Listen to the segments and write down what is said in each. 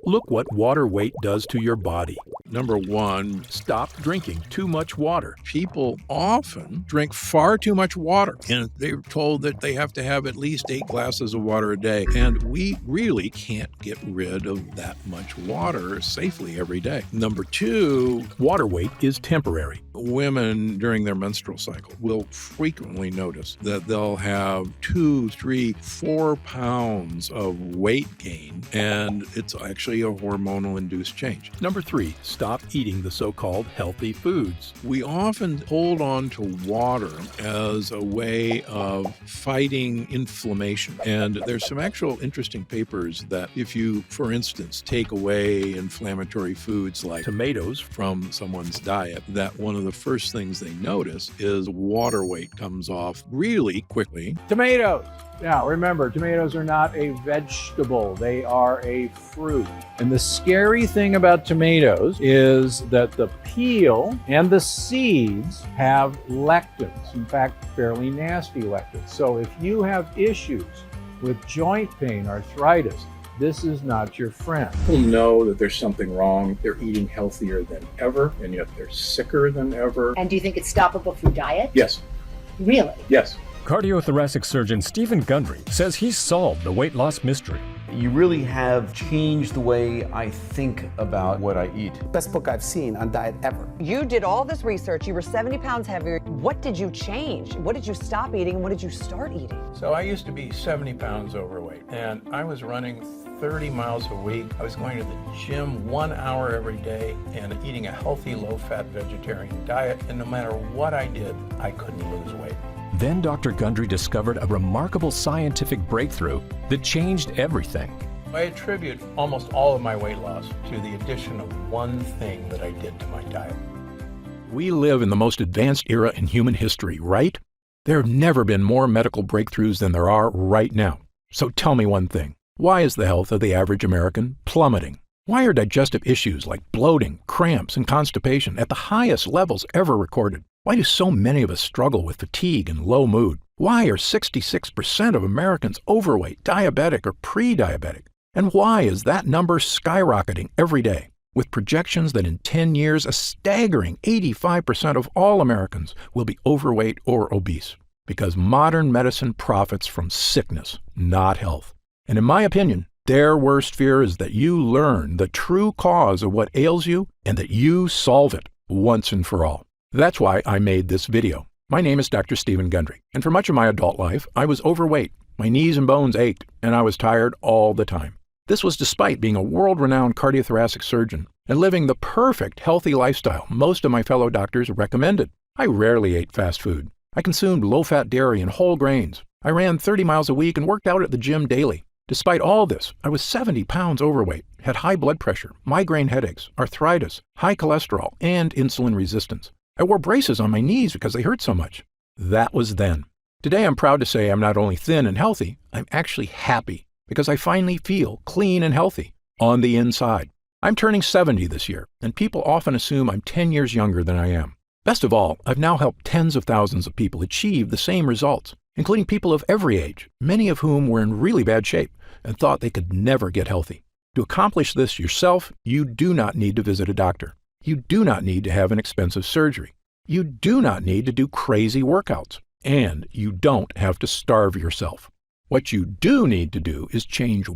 Look what water weight does to your body. Number one, stop drinking too much water. People often drink far too much water, and they're told that they have to have at least 8 glasses of water a day, and we really can't get rid of that much water safely every day. Number two, water weight is temporary. Women during their menstrual cycle will frequently notice that they'll have 2, 3, 4 pounds of weight gain, and it's actually a hormonal-induced change. Number three, stop eating the so-called healthy foods. We often hold on to water as a way of fighting inflammation, and there's some actual interesting papers that if you, for instance, take away inflammatory foods like tomatoes from someone's diet, that one of the first things they notice is water weight comes off really quickly. Tomatoes. Now, remember, tomatoes are not a vegetable. They are a fruit. And the scary thing about tomatoes is that the peel and the seeds have lectins, in fact, fairly nasty lectins. So if you have issues with joint pain, arthritis, this is not your friend. People know that there's something wrong. They're eating healthier than ever, and yet they're sicker than ever. And do you think it's stoppable through diet? Yes. Really? Yes. Cardiothoracic surgeon Stephen Gundry says he's solved the weight loss mystery. You really have changed the way I think about what I eat. Best book I've seen on diet ever. You did all this research. You were 70 pounds heavier. What did you change? What did you stop eating and what did you start eating? So I used to be 70 pounds overweight, and I was running 30 miles a week. I was going to the gym 1 hour every day and eating a healthy, low-fat vegetarian diet. And no matter what I did, I couldn't lose weight. Then Dr. Gundry discovered a remarkable scientific breakthrough that changed everything. I attribute almost all of my weight loss to the addition of one thing that I did to my diet. We live in the most advanced era in human history, right? There have never been more medical breakthroughs than there are right now. So tell me one thing. Why is the health of the average American plummeting? Why are digestive issues like bloating, cramps, and constipation at the highest levels ever recorded? Why do so many of us struggle with fatigue and low mood? Why are 66% of Americans overweight, diabetic, or pre-diabetic? And why is that number skyrocketing every day, with projections that in 10 years, a staggering 85% of all Americans will be overweight or obese? Because modern medicine profits from sickness, not health. And in my opinion, their worst fear is that you learn the true cause of what ails you and that you solve it once and for all. That's why I made this video. My name is Dr. Stephen Gundry, and for much of my adult life, I was overweight. My knees and bones ached, and I was tired all the time. This was despite being a world-renowned cardiothoracic surgeon and living the perfect healthy lifestyle most of my fellow doctors recommended. I rarely ate fast food. I consumed low-fat dairy and whole grains. I ran 30 miles a week and worked out at the gym daily. Despite all this, I was 70 pounds overweight, had high blood pressure, migraine headaches, arthritis, high cholesterol, and insulin resistance. I wore braces on my knees because they hurt so much. That was then. Today I'm proud to say I'm not only thin and healthy, I'm actually happy because I finally feel clean and healthy on the inside. I'm turning 70 this year, and people often assume I'm 10 years younger than I am. Best of all, I've now helped tens of thousands of people achieve the same results, including people of every age, many of whom were in really bad shape and thought they could never get healthy. To accomplish this yourself, you do not need to visit a doctor. You do not need to have an expensive surgery. You do not need to do crazy workouts. And you don't have to starve yourself. What you do need to do is change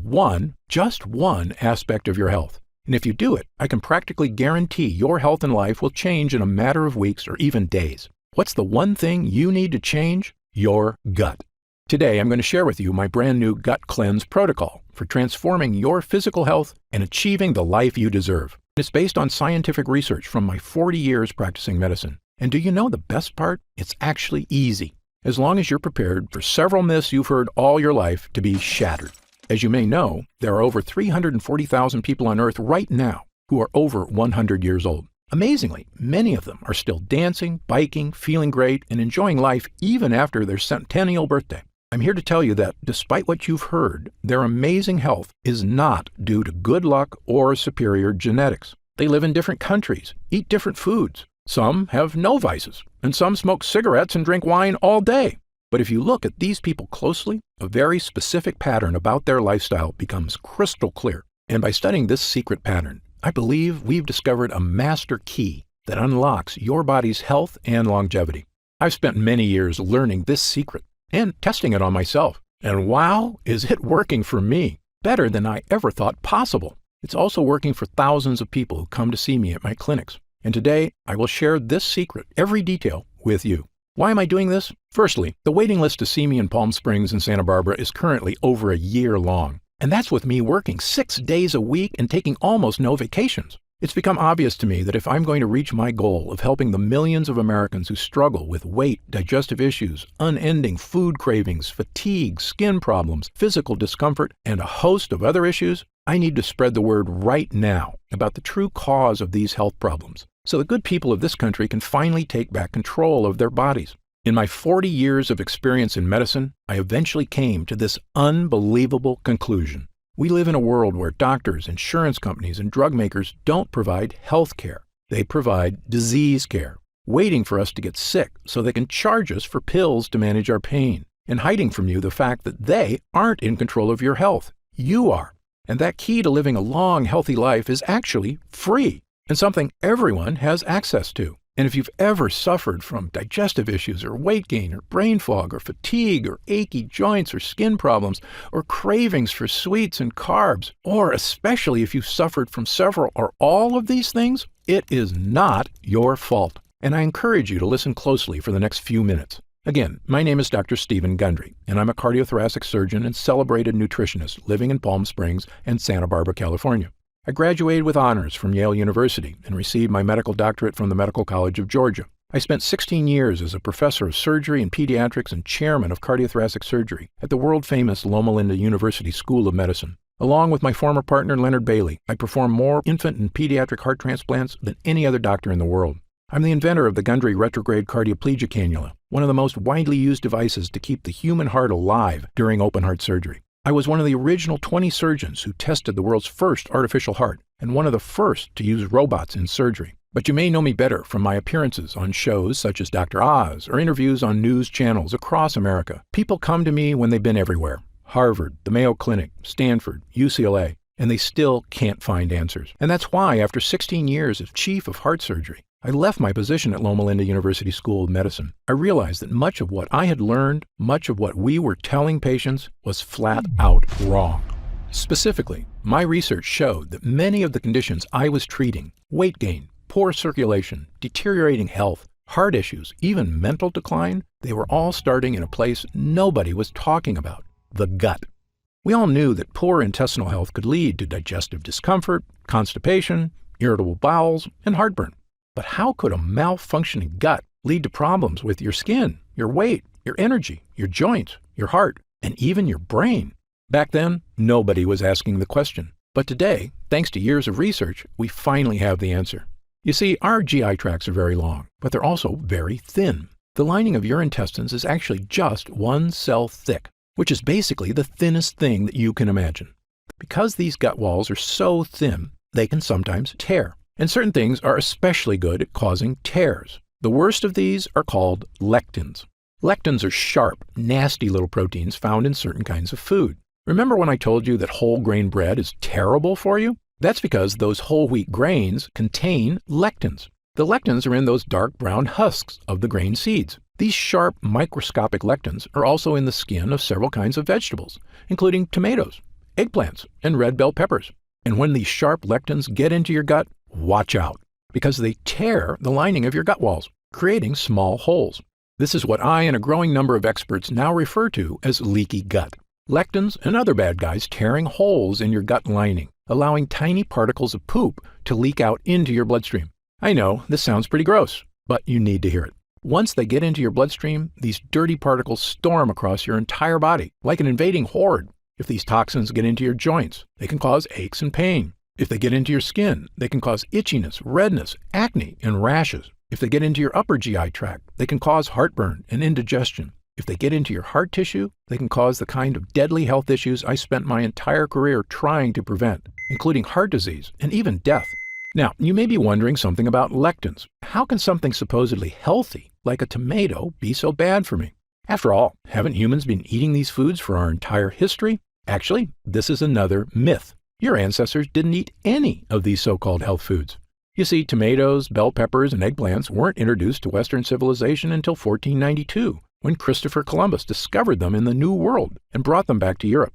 just one aspect of your health. And if you do it, I can practically guarantee your health and life will change in a matter of weeks or even days. What's the one thing you need to change? Your gut. Today, I'm going to share with you my brand new Gut Cleanse protocol for transforming your physical health and achieving the life you deserve. It's based on scientific research from my 40 years practicing medicine. And do you know the best part? It's actually easy, as long as you're prepared for several myths you've heard all your life to be shattered. As you may know, there are over 340,000 people on Earth right now who are over 100 years old. Amazingly, many of them are still dancing, biking, feeling great, and enjoying life even after their centennial birthday. I'm here to tell you that, despite what you've heard, their amazing health is not due to good luck or superior genetics. They live in different countries, eat different foods. Some have no vices, and some smoke cigarettes and drink wine all day. But if you look at these people closely, a very specific pattern about their lifestyle becomes crystal clear. And by studying this secret pattern, I believe we've discovered a master key that unlocks your body's health and longevity. I've spent many years learning this secret and testing it on myself. And wow, is it working for me? Better than I ever thought possible. It's also working for thousands of people who come to see me at my clinics. And today, I will share this secret, every detail, with you. Why am I doing this? Firstly, the waiting list to see me in Palm Springs and Santa Barbara is currently over a year long. And that's with me working 6 days a week and taking almost no vacations. It's become obvious to me that if I'm going to reach my goal of helping the millions of Americans who struggle with weight, digestive issues, unending food cravings, fatigue, skin problems, physical discomfort, and a host of other issues, I need to spread the word right now about the true cause of these health problems, so the good people of this country can finally take back control of their bodies. In my 40 years of experience in medicine, I eventually came to this unbelievable conclusion. We live in a world where doctors, insurance companies, and drug makers don't provide health care. They provide disease care, waiting for us to get sick so they can charge us for pills to manage our pain, and hiding from you the fact that they aren't in control of your health. You are. And that key to living a long, healthy life is actually free and something everyone has access to. And if you've ever suffered from digestive issues or weight gain or brain fog or fatigue or achy joints or skin problems or cravings for sweets and carbs, or especially if you've suffered from several or all of these things, it is not your fault. And I encourage you to listen closely for the next few minutes. Again, my name is Dr. Stephen Gundry, and I'm a cardiothoracic surgeon and celebrated nutritionist living in Palm Springs and Santa Barbara, California. I graduated with honors from Yale University and received my medical doctorate from the Medical College of Georgia. I spent 16 years as a professor of surgery and pediatrics and chairman of cardiothoracic surgery at the world-famous Loma Linda University School of Medicine. Along with my former partner Leonard Bailey, I performed more infant and pediatric heart transplants than any other doctor in the world. I'm the inventor of the Gundry retrograde cardioplegia cannula, one of the most widely used devices to keep the human heart alive during open heart surgery. I was one of the original 20 surgeons who tested the world's first artificial heart and one of the first to use robots in surgery. But you may know me better from my appearances on shows such as Dr. Oz or interviews on news channels across America. People come to me when they've been everywhere: Harvard, the Mayo Clinic, Stanford, UCLA, and they still can't find answers. And that's why, after 16 years as chief of heart surgery, I left my position at Loma Linda University School of Medicine. I realized that much of what I had learned, much of what we were telling patients, was flat out wrong. Specifically, my research showed that many of the conditions I was treating, weight gain, poor circulation, deteriorating health, heart issues, even mental decline, they were all starting in a place nobody was talking about: the gut. We all knew that poor intestinal health could lead to digestive discomfort, constipation, irritable bowels, and heartburn. But how could a malfunctioning gut lead to problems with your skin, your weight, your energy, your joints, your heart, and even your brain? Back then, nobody was asking the question. But today, thanks to years of research, we finally have the answer. You see, our GI tracts are very long, but they're also very thin. The lining of your intestines is actually just one cell thick, which is basically the thinnest thing that you can imagine. Because these gut walls are so thin, they can sometimes tear. And certain things are especially good at causing tears. The worst of these are called lectins. Lectins are sharp, nasty little proteins found in certain kinds of food. Remember when I told you that whole grain bread is terrible for you? That's because those whole wheat grains contain lectins. The lectins are in those dark brown husks of the grain seeds. These sharp, microscopic lectins are also in the skin of several kinds of vegetables, including tomatoes, eggplants, and red bell peppers. And when these sharp lectins get into your gut, watch out, because they tear the lining of your gut walls, creating small holes. This is what I and a growing number of experts now refer to as leaky gut. Lectins and other bad guys tearing holes in your gut lining, allowing tiny particles of poop to leak out into your bloodstream. I know, this sounds pretty gross, but you need to hear it. Once they get into your bloodstream, these dirty particles storm across your entire body like an invading horde. If these toxins get into your joints, they can cause aches and pain. If they get into your skin, they can cause itchiness, redness, acne, and rashes. If they get into your upper GI tract, they can cause heartburn and indigestion. If they get into your heart tissue, they can cause the kind of deadly health issues I spent my entire career trying to prevent, including heart disease and even death. Now, you may be wondering something about lectins. How can something supposedly healthy, like a tomato, be so bad for me? After all, haven't humans been eating these foods for our entire history? Actually, this is another myth. Your ancestors didn't eat any of these so-called health foods. You see, tomatoes, bell peppers, and eggplants weren't introduced to Western civilization until 1492, when Christopher Columbus discovered them in the New World and brought them back to Europe.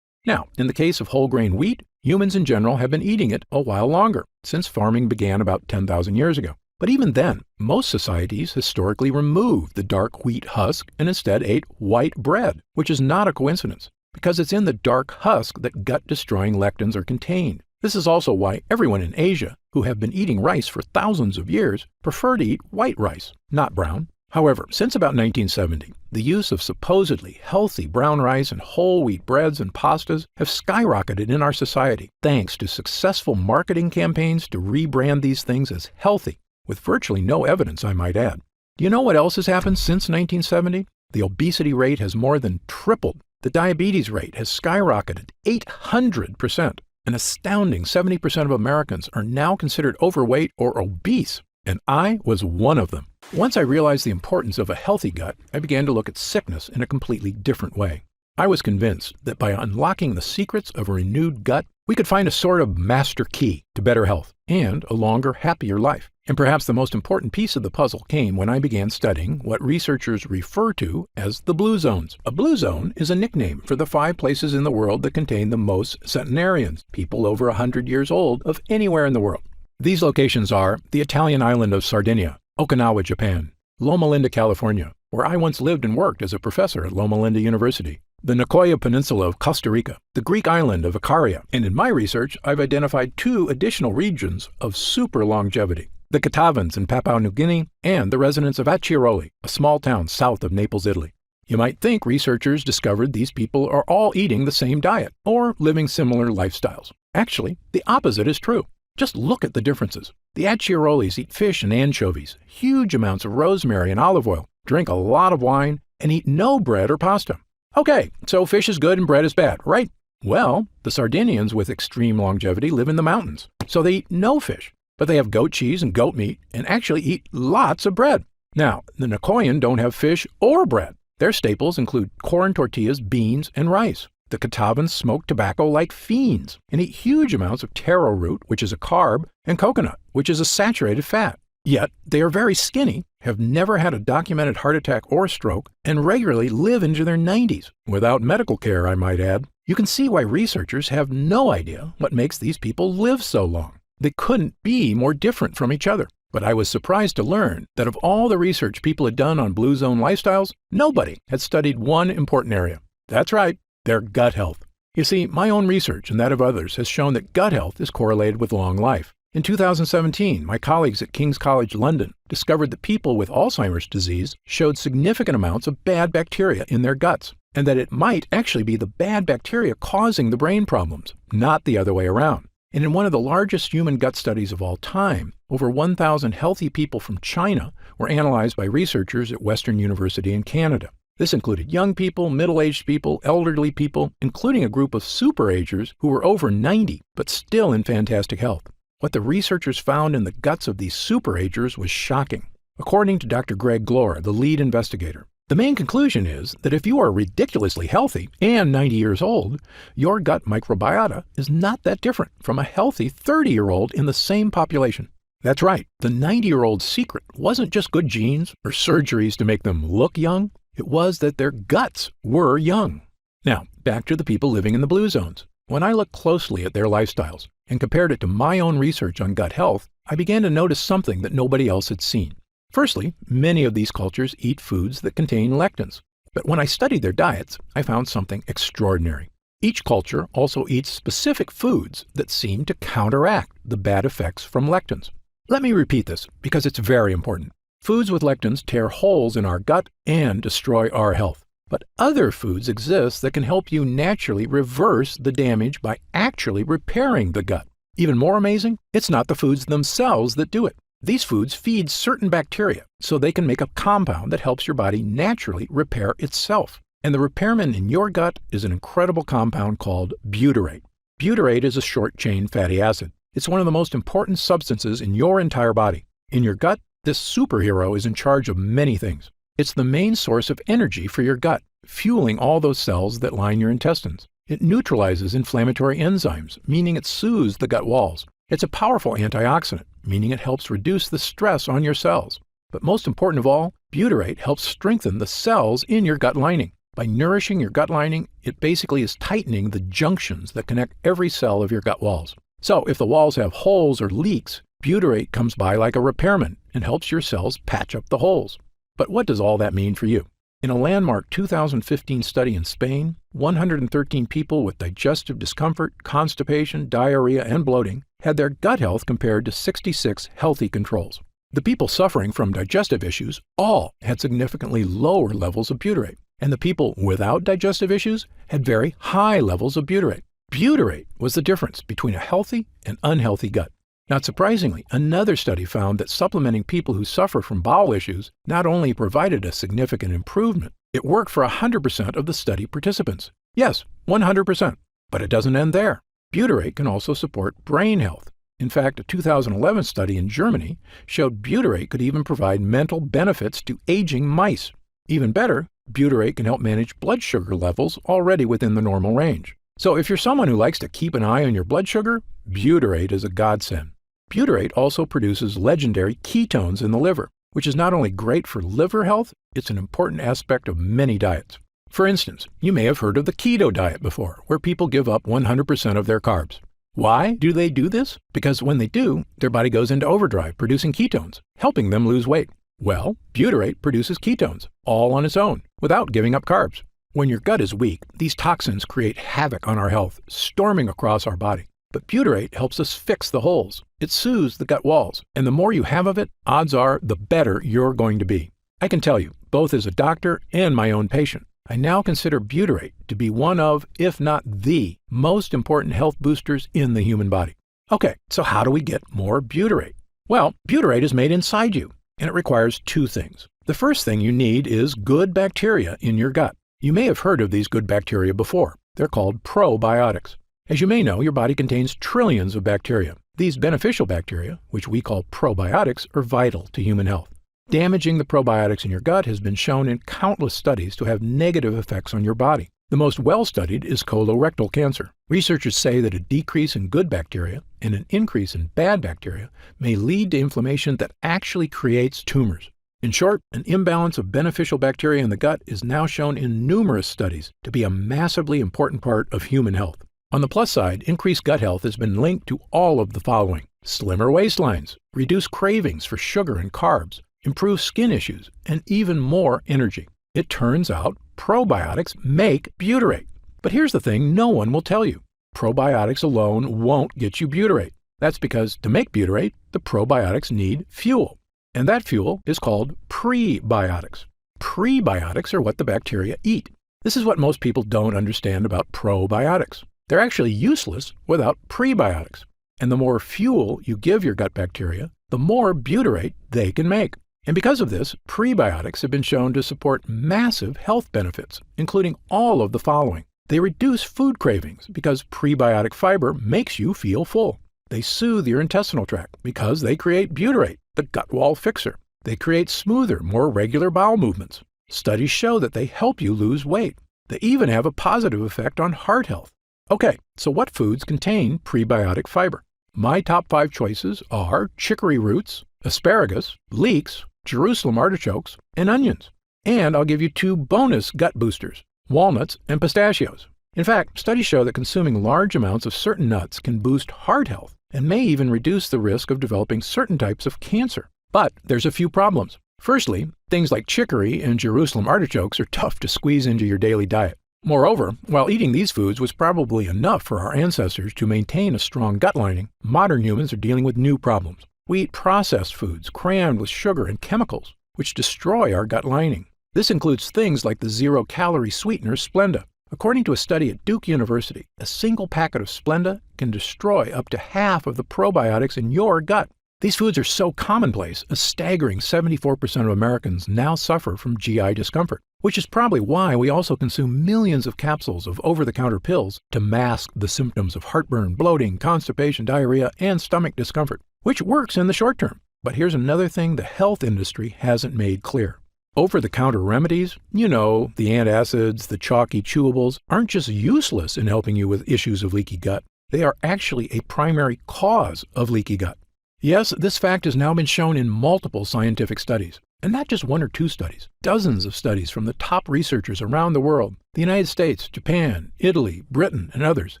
Now, in the case of whole grain wheat, humans in general have been eating it a while longer, since farming began about 10,000 years ago. But even then, most societies historically removed the dark wheat husk and instead ate white bread, which is not a coincidence, because it's in the dark husk that gut-destroying lectins are contained. This is also why everyone in Asia, who have been eating rice for thousands of years, prefer to eat white rice, not brown. However, since about 1970, the use of supposedly healthy brown rice and whole wheat breads and pastas have skyrocketed in our society, thanks to successful marketing campaigns to rebrand these things as healthy, with virtually no evidence, I might add. Do you know what else has happened since 1970? The obesity rate has more than tripled. The diabetes rate has skyrocketed 800%. An astounding 70% of Americans are now considered overweight or obese, and I was one of them. Once I realized the importance of a healthy gut, I began to look at sickness in a completely different way. I was convinced that by unlocking the secrets of a renewed gut, we could find a sort of master key to better health and a longer, happier life. And perhaps the most important piece of the puzzle came when I began studying what researchers refer to as the blue zones. A blue zone is a nickname for the 5 places in the world that contain the most centenarians, people over 100 years old, of anywhere in the world. These locations are the Italian island of Sardinia, Okinawa, Japan, Loma Linda, California, where I once lived and worked as a professor at Loma Linda University, the Nicoya Peninsula of Costa Rica, the Greek island of Icaria, and in my research, I've identified 2 additional regions of super longevity, the Catavans in Papua New Guinea and the residents of Acciaroli, a small town south of Naples, Italy. You might think researchers discovered these people are all eating the same diet or living similar lifestyles. Actually, the opposite is true. Just look at the differences. The Acciarolis eat fish and anchovies, huge amounts of rosemary and olive oil, drink a lot of wine, and eat no bread or pasta. Okay, so fish is good and bread is bad, right? Well, the Sardinians with extreme longevity live in the mountains, so they eat no fish, but they have goat cheese and goat meat and actually eat lots of bread. Now, the Nicoyan don't have fish or bread. Their staples include corn tortillas, beans, and rice. The Catavans smoke tobacco like fiends and eat huge amounts of taro root, which is a carb, and coconut, which is a saturated fat. Yet, they are very skinny, have never had a documented heart attack or stroke, and regularly live into their 90s, without medical care, I might add. You can see why researchers have no idea what makes these people live so long. They couldn't be more different from each other. But I was surprised to learn that of all the research people had done on blue zone lifestyles, nobody had studied one important area. That's right, their gut health. You see, my own research and that of others has shown that gut health is correlated with long life. In 2017, my colleagues at King's College London discovered that people with Alzheimer's disease showed significant amounts of bad bacteria in their guts, and that it might actually be the bad bacteria causing the brain problems, not the other way around. And in one of the largest human gut studies of all time, over 1,000 healthy people from China were analyzed by researchers at Western University in Canada. This included young people, middle-aged people, elderly people, including a group of superagers who were over 90 but still in fantastic health. What the researchers found in the guts of these superagers was shocking. According to Dr. Greg Glore, the lead investigator, the main conclusion is that if you are ridiculously healthy and 90 years old, your gut microbiota is not that different from a healthy 30-year-old in the same population. That's right, the 90-year-old's secret wasn't just good genes or surgeries to make them look young, it was that their guts were young. Now, back to the people living in the blue zones. When I looked closely at their lifestyles and compared it to my own research on gut health, I began to notice something that nobody else had seen. Firstly, many of these cultures eat foods that contain lectins. But when I studied their diets, I found something extraordinary. Each culture also eats specific foods that seem to counteract the bad effects from lectins. Let me repeat this because it's very important. Foods with lectins tear holes in our gut and destroy our health. But other foods exist that can help you naturally reverse the damage by actually repairing the gut. Even more amazing, it's not the foods themselves that do it. These foods feed certain bacteria so they can make a compound that helps your body naturally repair itself. And the repairman in your gut is an incredible compound called butyrate. Butyrate is a short-chain fatty acid. It's one of the most important substances in your entire body. In your gut, this superhero is in charge of many things. It's the main source of energy for your gut, fueling all those cells that line your intestines. It neutralizes inflammatory enzymes, meaning it soothes the gut walls. It's a powerful antioxidant, meaning it helps reduce the stress on your cells. But most important of all, butyrate helps strengthen the cells in your gut lining. By nourishing your gut lining, it basically is tightening the junctions that connect every cell of your gut walls. So if the walls have holes or leaks, butyrate comes by like a repairman and helps your cells patch up the holes. But what does all that mean for you? In a landmark 2015 study in Spain, 113 people with digestive discomfort, constipation, diarrhea, and bloating had their gut health compared to 66 healthy controls. The people suffering from digestive issues all had significantly lower levels of butyrate, and the people without digestive issues had very high levels of butyrate. Butyrate was the difference between a healthy and unhealthy gut. Not surprisingly, another study found that supplementing people who suffer from bowel issues not only provided a significant improvement, it worked for 100% of the study participants. Yes, 100%. But it doesn't end there. Butyrate can also support brain health. In fact, a 2011 study in Germany showed butyrate could even provide mental benefits to aging mice. Even better, butyrate can help manage blood sugar levels already within the normal range. So if you're someone who likes to keep an eye on your blood sugar, butyrate is a godsend. Butyrate also produces legendary ketones in the liver, which is not only great for liver health, it's an important aspect of many diets. For instance, you may have heard of the keto diet before, where people give up 100% of their carbs. Why do they do this? Because when they do, their body goes into overdrive producing ketones, helping them lose weight. Well, butyrate produces ketones, all on its own, without giving up carbs. When your gut is weak, these toxins create havoc on our health, storming across our body. But butyrate helps us fix the holes. It soothes the gut walls, and the more you have of it, odds are the better you're going to be. I can tell you, both as a doctor and my own patient, I now consider butyrate to be one of, if not the, most important health boosters in the human body. Okay, so how do we get more butyrate? Well, butyrate is made inside you, and it requires two things. The first thing you need is good bacteria in your gut. You may have heard of these good bacteria before. They're called probiotics. As you may know, your body contains trillions of bacteria. These beneficial bacteria, which we call probiotics, are vital to human health. Damaging the probiotics in your gut has been shown in countless studies to have negative effects on your body. The most well-studied is colorectal cancer. Researchers say that a decrease in good bacteria and an increase in bad bacteria may lead to inflammation that actually creates tumors. In short, an imbalance of beneficial bacteria in the gut is now shown in numerous studies to be a massively important part of human health. On the plus side, increased gut health has been linked to all of the following: slimmer waistlines, reduced cravings for sugar and carbs, improved skin issues, and even more energy. It turns out probiotics make butyrate. But here's the thing no one will tell you. Probiotics alone won't get you butyrate. That's because to make butyrate, the probiotics need fuel. And that fuel is called prebiotics. Prebiotics are what the bacteria eat. This is what most people don't understand about probiotics. They're actually useless without prebiotics. And the more fuel you give your gut bacteria, the more butyrate they can make. And because of this, prebiotics have been shown to support massive health benefits, including all of the following. They reduce food cravings because prebiotic fiber makes you feel full. They soothe your intestinal tract because they create butyrate, the gut wall fixer. They create smoother, more regular bowel movements. Studies show that they help you lose weight. They even have a positive effect on heart health. Okay, so what foods contain prebiotic fiber? My top 5 choices are chicory roots, asparagus, leeks, Jerusalem artichokes, and onions. And I'll give you 2 bonus gut boosters, walnuts and pistachios. In fact, studies show that consuming large amounts of certain nuts can boost heart health and may even reduce the risk of developing certain types of cancer. But there's a few problems. Firstly, things like chicory and Jerusalem artichokes are tough to squeeze into your daily diet. Moreover, while eating these foods was probably enough for our ancestors to maintain a strong gut lining, modern humans are dealing with new problems. We eat processed foods crammed with sugar and chemicals, which destroy our gut lining. This includes things like the zero-calorie sweetener Splenda. According to a study at Duke University, a single packet of Splenda can destroy up to half of the probiotics in your gut. These foods are so commonplace, a staggering 74% of Americans now suffer from GI discomfort, which is probably why we also consume millions of capsules of over-the-counter pills to mask the symptoms of heartburn, bloating, constipation, diarrhea, and stomach discomfort, which works in the short term. But here's another thing the health industry hasn't made clear. Over-the-counter remedies, the antacids, the chalky chewables, aren't just useless in helping you with issues of leaky gut. They are actually a primary cause of leaky gut. Yes, this fact has now been shown in multiple scientific studies, and not just one or two studies. Dozens of studies from the top researchers around the world, the United States, Japan, Italy, Britain, and others,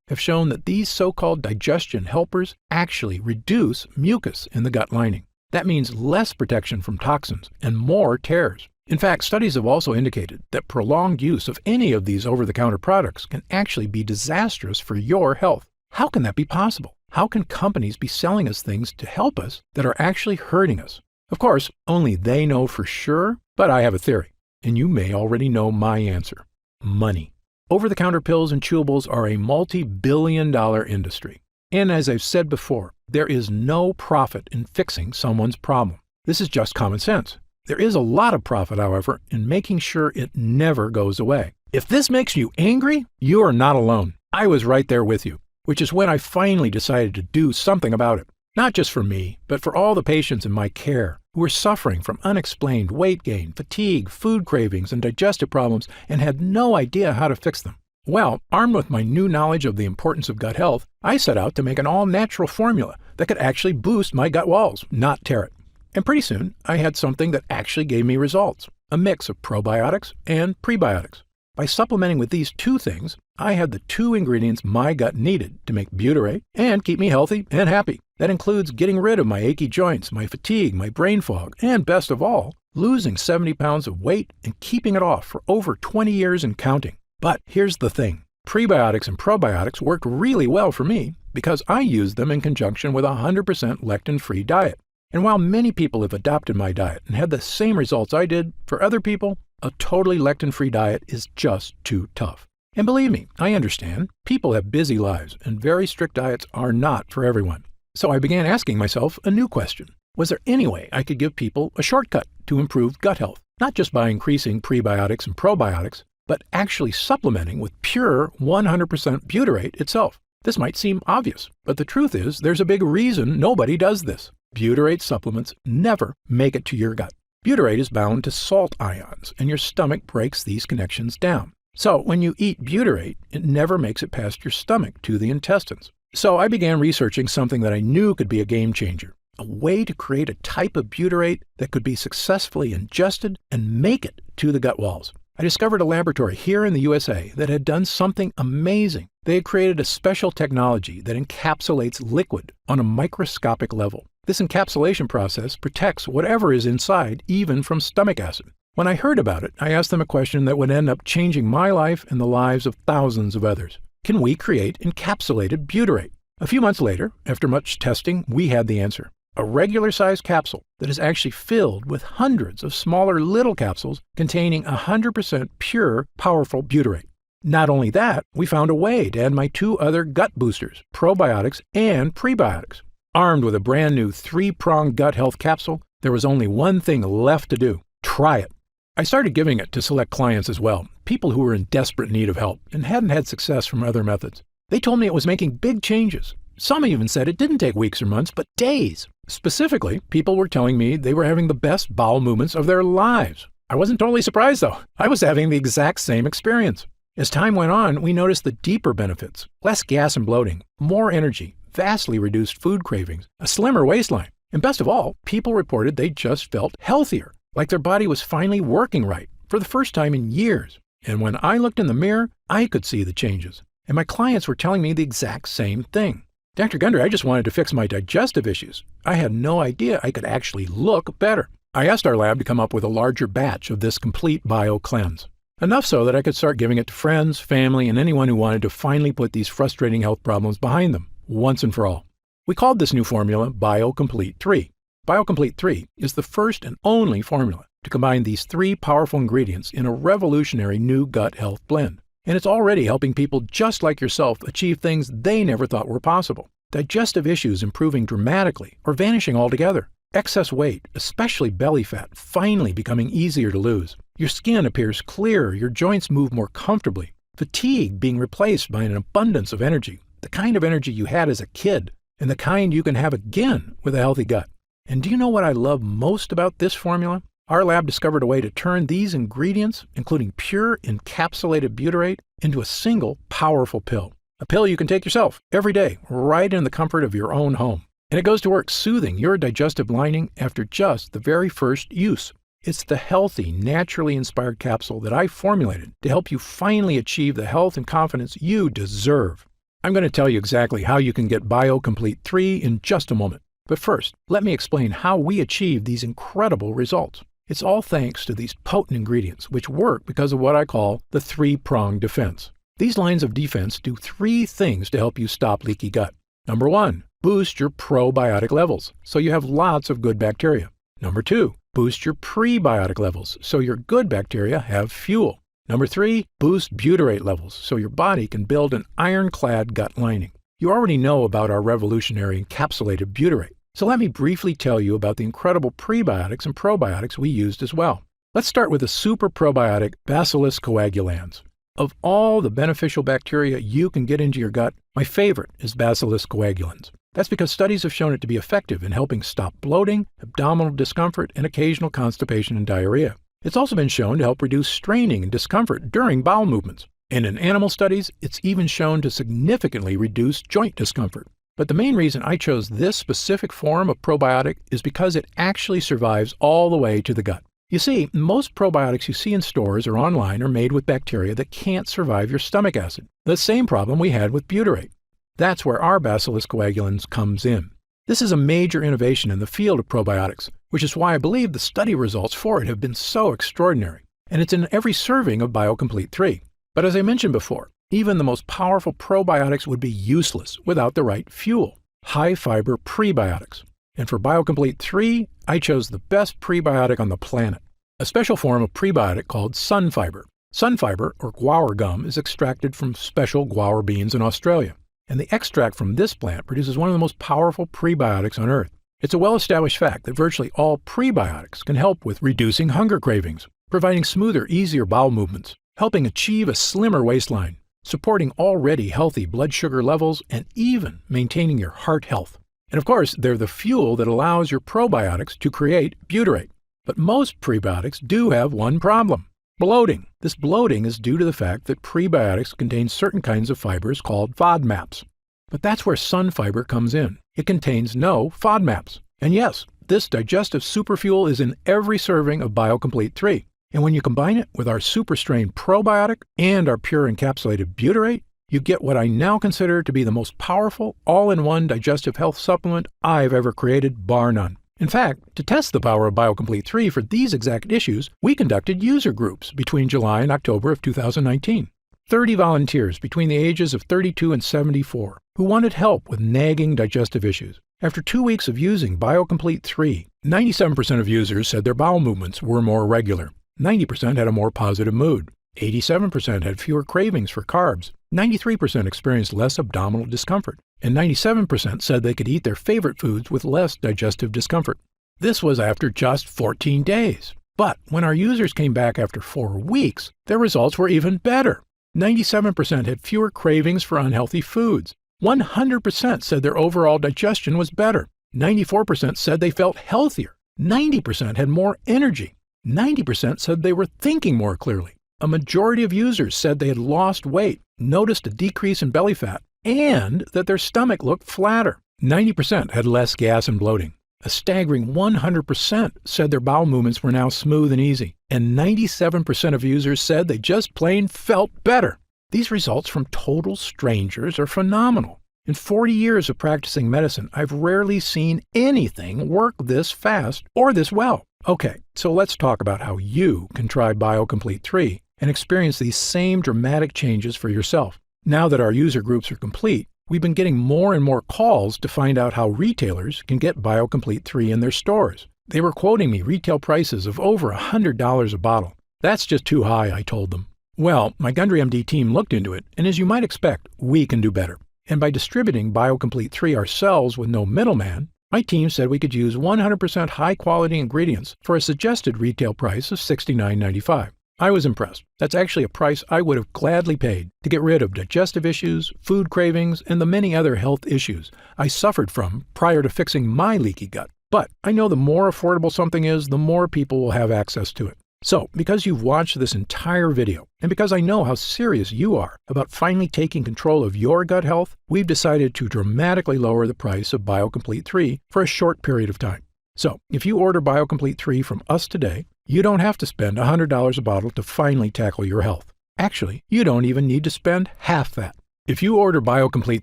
have shown that these so-called digestion helpers actually reduce mucus in the gut lining. That means less protection from toxins and more tears. In fact, studies have also indicated that prolonged use of any of these over-the-counter products can actually be disastrous for your health. How can that be possible? How can companies be selling us things to help us that are actually hurting us? Of course, only they know for sure, but I have a theory, and you may already know my answer. Money. Over-the-counter pills and chewables are a multi-billion-dollar industry. And as I've said before, there is no profit in fixing someone's problem. This is just common sense. There is a lot of profit, however, in making sure it never goes away. If this makes you angry, you are not alone. I was right there with you, which is when I finally decided to do something about it. Not just for me, but for all the patients in my care who were suffering from unexplained weight gain, fatigue, food cravings, and digestive problems and had no idea how to fix them. Well, armed with my new knowledge of the importance of gut health, I set out to make an all-natural formula that could actually boost my gut walls, not tear it. And pretty soon, I had something that actually gave me results, a mix of probiotics and prebiotics. By supplementing with these two things, I had the two ingredients my gut needed to make butyrate and keep me healthy and happy. That includes getting rid of my achy joints, my fatigue, my brain fog, and best of all, losing 70 pounds of weight and keeping it off for over 20 years and counting. But here's the thing. Prebiotics and probiotics worked really well for me because I used them in conjunction with a 100% lectin-free diet. And while many people have adopted my diet and had the same results I did, for other people, a totally lectin-free diet is just too tough. And believe me, I understand. People have busy lives, and very strict diets are not for everyone. So I began asking myself a new question. Was there any way I could give people a shortcut to improve gut health? Not just by increasing prebiotics and probiotics, but actually supplementing with pure 100% butyrate itself. This might seem obvious, but the truth is there's a big reason nobody does this. Butyrate supplements never make it to your gut. Butyrate is bound to salt ions, and your stomach breaks these connections down. So when you eat butyrate, it never makes it past your stomach to the intestines. So I began researching something that I knew could be a game changer, a way to create a type of butyrate that could be successfully ingested and make it to the gut walls. I discovered a laboratory here in the USA that had done something amazing. They had created a special technology that encapsulates liquid on a microscopic level. This encapsulation process protects whatever is inside, even from stomach acid. When I heard about it, I asked them a question that would end up changing my life and the lives of thousands of others. Can we create encapsulated butyrate? A few months later, after much testing, we had the answer. A regular-sized capsule that is actually filled with hundreds of smaller little capsules containing 100% pure, powerful butyrate. Not only that, we found a way to add my two other gut boosters, probiotics and prebiotics. Armed with a brand new 3-pronged gut health capsule, there was only one thing left to do. Try it. I started giving it to select clients as well, people who were in desperate need of help and hadn't had success from other methods. They told me it was making big changes. Some even said it didn't take weeks or months, but days. Specifically, people were telling me they were having the best bowel movements of their lives. I wasn't totally surprised, though. I was having the exact same experience. As time went on, we noticed the deeper benefits: less gas and bloating, more energy, vastly reduced food cravings, a slimmer waistline. And best of all, people reported they just felt healthier, like their body was finally working right for the first time in years. And when I looked in the mirror, I could see the changes. And my clients were telling me the exact same thing. Dr. Gundry, I just wanted to fix my digestive issues. I had no idea I could actually look better. I asked our lab to come up with a larger batch of this complete bio cleanse. Enough so that I could start giving it to friends, family, and anyone who wanted to finally put these frustrating health problems behind them, once and for all. We called this new formula BioComplete 3. BioComplete 3 is the first and only formula to combine these 3 powerful ingredients in a revolutionary new gut health blend. And it's already helping people just like yourself achieve things they never thought were possible. Digestive issues improving dramatically or vanishing altogether. Excess weight, especially belly fat, finally becoming easier to lose. Your skin appears clearer, your joints move more comfortably. Fatigue being replaced by an abundance of energy, the kind of energy you had as a kid, and the kind you can have again with a healthy gut. And do you know what I love most about this formula? Our lab discovered a way to turn these ingredients, including pure encapsulated butyrate, into a single powerful pill. A pill you can take yourself every day, right in the comfort of your own home. And it goes to work soothing your digestive lining after just the very first use. It's the healthy, naturally inspired capsule that I formulated to help you finally achieve the health and confidence you deserve. I'm going to tell you exactly how you can get BioComplete 3 in just a moment. But first, let me explain how we achieve these incredible results. It's all thanks to these potent ingredients, which work because of what I call the three-pronged defense. These lines of defense do three things to help you stop leaky gut. Number 1, boost your probiotic levels, so you have lots of good bacteria. Number 2, boost your prebiotic levels, so your good bacteria have fuel. Number 3, boost butyrate levels, so your body can build an ironclad gut lining. You already know about our revolutionary encapsulated butyrate, so let me briefly tell you about the incredible prebiotics and probiotics we used as well. Let's start with the super probiotic Bacillus coagulans. Of all the beneficial bacteria you can get into your gut, my favorite is Bacillus coagulans. That's because studies have shown it to be effective in helping stop bloating, abdominal discomfort, and occasional constipation and diarrhea. It's also been shown to help reduce straining and discomfort during bowel movements. And in animal studies, it's even shown to significantly reduce joint discomfort. But the main reason I chose this specific form of probiotic is because it actually survives all the way to the gut. You see, most probiotics you see in stores or online are made with bacteria that can't survive your stomach acid, the same problem we had with butyrate. That's where our Bacillus coagulans comes in. This is a major innovation in the field of probiotics, which is why I believe the study results for it have been so extraordinary. And it's in every serving of BioComplete 3. But as I mentioned before, even the most powerful probiotics would be useless without the right fuel, high-fiber prebiotics. And for BioComplete 3, I chose the best prebiotic on the planet, a special form of prebiotic called sunfiber. Sunfiber, or guar gum, is extracted from special guar beans in Australia. And the extract from this plant produces one of the most powerful prebiotics on Earth. It's a well-established fact that virtually all prebiotics can help with reducing hunger cravings, providing smoother, easier bowel movements, helping achieve a slimmer waistline, supporting already healthy blood sugar levels, and even maintaining your heart health. And of course, they're the fuel that allows your probiotics to create butyrate. But most prebiotics do have one problem: bloating. This bloating is due to the fact that prebiotics contain certain kinds of fibers called FODMAPs. But that's where sunfiber comes in. It contains no FODMAPs. And yes, this digestive superfuel is in every serving of BioComplete 3. And when you combine it with our super strain probiotic and our pure encapsulated butyrate, you get what I now consider to be the most powerful all-in-one digestive health supplement I've ever created, bar none. In fact, to test the power of BioComplete 3 for these exact issues, we conducted user groups between July and October of 2019. 30 volunteers between the ages of 32 and 74 who wanted help with nagging digestive issues. After 2 weeks of using BioComplete 3, 97% of users said their bowel movements were more regular. 90% had a more positive mood. 87% had fewer cravings for carbs. 93% experienced less abdominal discomfort. And 97% said they could eat their favorite foods with less digestive discomfort. This was after just 14 days. But when our users came back after 4 weeks, their results were even better. 97% had fewer cravings for unhealthy foods. 100% said their overall digestion was better. 94% said they felt healthier. 90% had more energy. 90% said they were thinking more clearly. A majority of users said they had lost weight, noticed a decrease in belly fat, and that their stomach looked flatter. 90% had less gas and bloating. A staggering 100% said their bowel movements were now smooth and easy. And 97% of users said they just plain felt better. These results from total strangers are phenomenal. In 40 years of practicing medicine, I've rarely seen anything work this fast or this well. Okay, so let's talk about how you can try BioComplete 3 and experience these same dramatic changes for yourself. Now that our user groups are complete, we've been getting more and more calls to find out how retailers can get BioComplete 3 in their stores. They were quoting me retail prices of over $100 a bottle. That's just too high, I told them. Well, my Gundry MD team looked into it, and as you might expect, we can do better. And by distributing BioComplete 3 ourselves with no middleman, my team said we could use 100% high-quality ingredients for a suggested retail price of $69.95. I was impressed. That's actually a price I would have gladly paid to get rid of digestive issues, food cravings, and the many other health issues I suffered from prior to fixing my leaky gut. But I know the more affordable something is, the more people will have access to it. So, because you've watched this entire video, and because I know how serious you are about finally taking control of your gut health, we've decided to dramatically lower the price of BioComplete 3 for a short period of time. So, if you order BioComplete 3 from us today, you don't have to spend $100 a bottle to finally tackle your health. Actually, you don't even need to spend half that. If you order BioComplete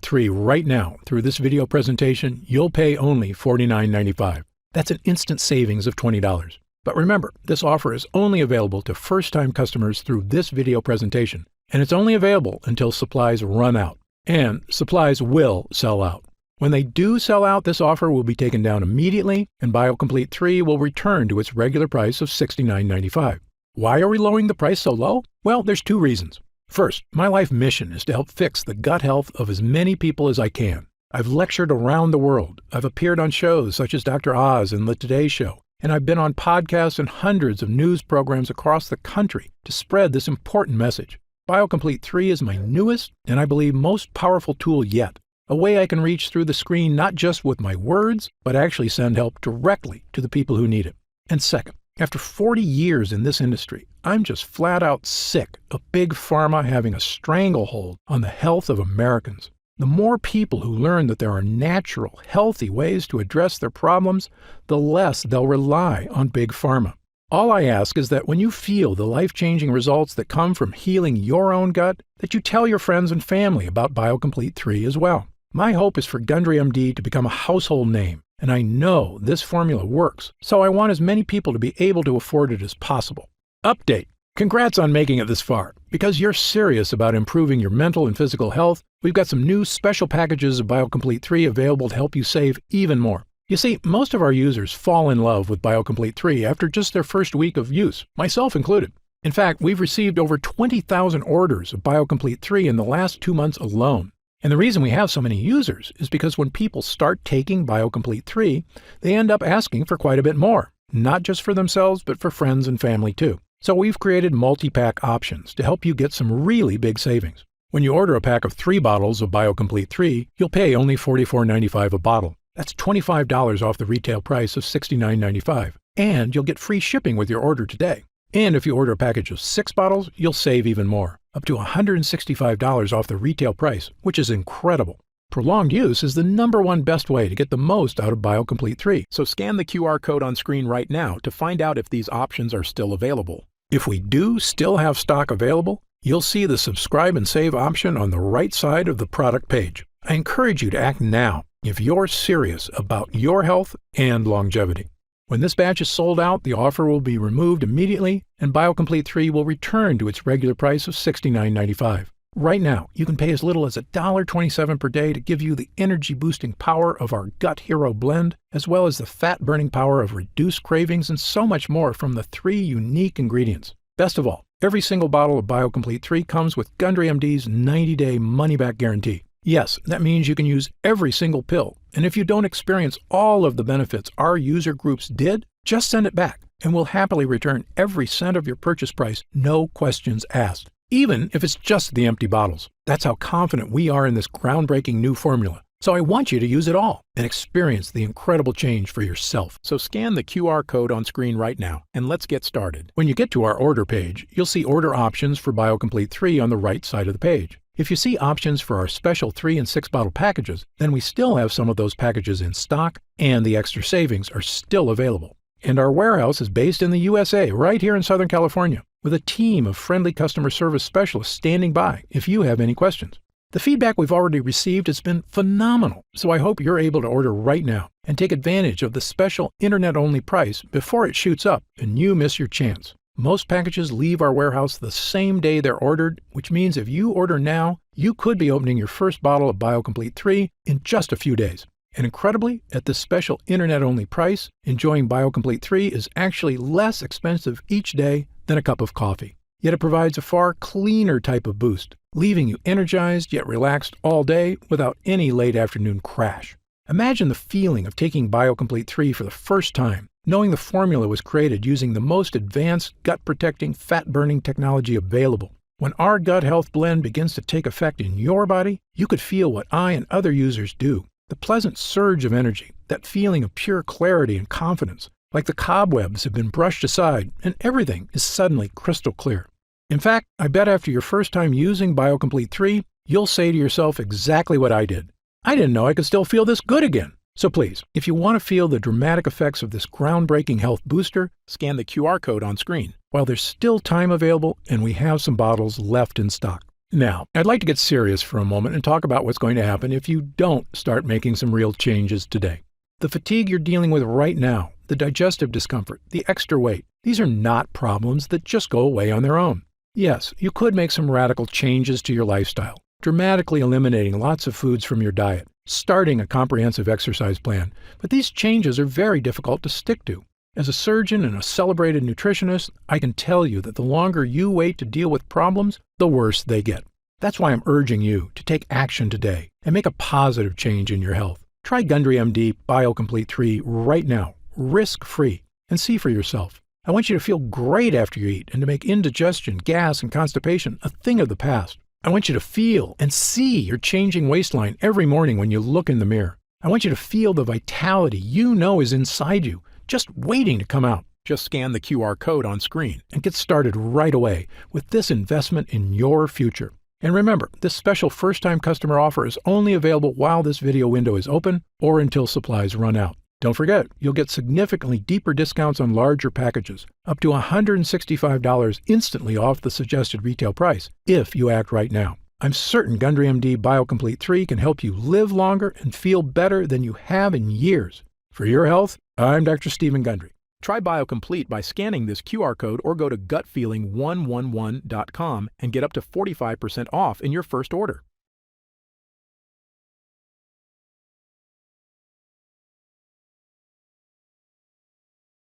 3 right now through this video presentation, you'll pay only $49.95. That's an instant savings of $20. But remember, this offer is only available to first-time customers through this video presentation, and it's only available until supplies run out. And supplies will sell out. When they do sell out, this offer will be taken down immediately, and BioComplete 3 will return to its regular price of $69.95. Why are we lowering the price so low? Well, there's two reasons. First, my life mission is to help fix the gut health of as many people as I can. I've lectured around the world. I've appeared on shows such as Dr. Oz and The Today Show. And I've been on podcasts and hundreds of news programs across the country to spread this important message. BioComplete 3 is my newest and I believe most powerful tool yet. A way I can reach through the screen not just with my words, but actually send help directly to the people who need it. And second, after 40 years in this industry, I'm just flat out sick of Big Pharma having a stranglehold on the health of Americans. The more people who learn that there are natural, healthy ways to address their problems, the less they'll rely on Big Pharma. All I ask is that when you feel the life-changing results that come from healing your own gut, that you tell your friends and family about BioComplete 3 as well. My hope is for Gundry MD to become a household name, and I know this formula works, so I want as many people to be able to afford it as possible. Update. Congrats on making it this far. Because you're serious about improving your mental and physical health, we've got some new special packages of BioComplete 3 available to help you save even more. You see, most of our users fall in love with BioComplete 3 after just their first week of use, myself included. In fact, we've received over 20,000 orders of BioComplete 3 in the last 2 months alone. And the reason we have so many users is because when people start taking BioComplete 3, they end up asking for quite a bit more, not just for themselves, but for friends and family too. So we've created multi-pack options to help you get some really big savings. When you order a pack of 3 bottles of BioComplete 3, you'll pay only $44.95 a bottle. That's $25 off the retail price of $69.95. And you'll get free shipping with your order today. And if you order a package of 6 bottles, you'll save even more, up to $165 off the retail price, which is incredible. Prolonged use is the #1 best way to get the most out of BioComplete 3, so scan the QR code on screen right now to find out if these options are still available. If we do still have stock available, you'll see the subscribe and save option on the right side of the product page. I encourage you to act now if you're serious about your health and longevity. When this batch is sold out, the offer will be removed immediately and BioComplete 3 will return to its regular price of $69.95. Right now, you can pay as little as $1.27 per day to give you the energy-boosting power of our Gut Hero blend, as well as the fat-burning power of reduced cravings and so much more from the 3 unique ingredients. Best of all, every single bottle of BioComplete 3 comes with Gundry MD's 90-day money-back guarantee. Yes, that means you can use every single pill, and if you don't experience all of the benefits our user groups did, just send it back, and we'll happily return every cent of your purchase price, no questions asked. Even if it's just the empty bottles. That's how confident we are in this groundbreaking new formula. So I want you to use it all and experience the incredible change for yourself. So scan the QR code on screen right now and let's get started. When you get to our order page, you'll see order options for BioComplete 3 on the right side of the page. If you see options for our special 3 and 6 bottle packages, then we still have some of those packages in stock and the extra savings are still available. And our warehouse is based in the USA, right here in Southern California, with a team of friendly customer service specialists standing by if you have any questions. The feedback we've already received has been phenomenal, so I hope you're able to order right now and take advantage of the special internet-only price before it shoots up and you miss your chance. Most packages leave our warehouse the same day they're ordered, which means if you order now, you could be opening your first bottle of BioComplete 3 in just a few days. And incredibly, at this special internet-only price, enjoying BioComplete 3 is actually less expensive each day than a cup of coffee. Yet it provides a far cleaner type of boost, leaving you energized yet relaxed all day without any late afternoon crash. Imagine the feeling of taking BioComplete 3 for the first time, knowing the formula was created using the most advanced gut-protecting, fat-burning technology available. When our gut health blend begins to take effect in your body, you could feel what I and other users do. The pleasant surge of energy, that feeling of pure clarity and confidence, like the cobwebs have been brushed aside and everything is suddenly crystal clear. In fact, I bet after your first time using BioComplete 3, you'll say to yourself exactly what I did. I didn't know I could still feel this good again. So please, if you want to feel the dramatic effects of this groundbreaking health booster, scan the QR code on screen while there's still time available and we have some bottles left in stock. Now, I'd like to get serious for a moment and talk about what's going to happen if you don't start making some real changes today. The fatigue you're dealing with right now, the digestive discomfort, the extra weight, these are not problems that just go away on their own. Yes, you could make some radical changes to your lifestyle, dramatically eliminating lots of foods from your diet, starting a comprehensive exercise plan, but these changes are very difficult to stick to. As a surgeon and a celebrated nutritionist, I can tell you that the longer you wait to deal with problems, the worse they get. That's why I'm urging you to take action today and make a positive change in your health. Try Gundry MD BioComplete 3 right now, risk-free, and see for yourself. I want you to feel great after you eat and to make indigestion, gas, and constipation a thing of the past. I want you to feel and see your changing waistline every morning when you look in the mirror. I want you to feel the vitality you know is inside you, just waiting to come out. Just scan the QR code on screen and get started right away with this investment in your future. And remember, this special first-time customer offer is only available while this video window is open or until supplies run out. Don't forget, you'll get significantly deeper discounts on larger packages, up to $165 instantly off the suggested retail price, if you act right now. I'm certain Gundry MD BioComplete 3 can help you live longer and feel better than you have in years. For your health, I'm Dr. Stephen Gundry. Try BioComplete by scanning this QR code or go to gutfeeling111.com and get up to 45% off in your first order.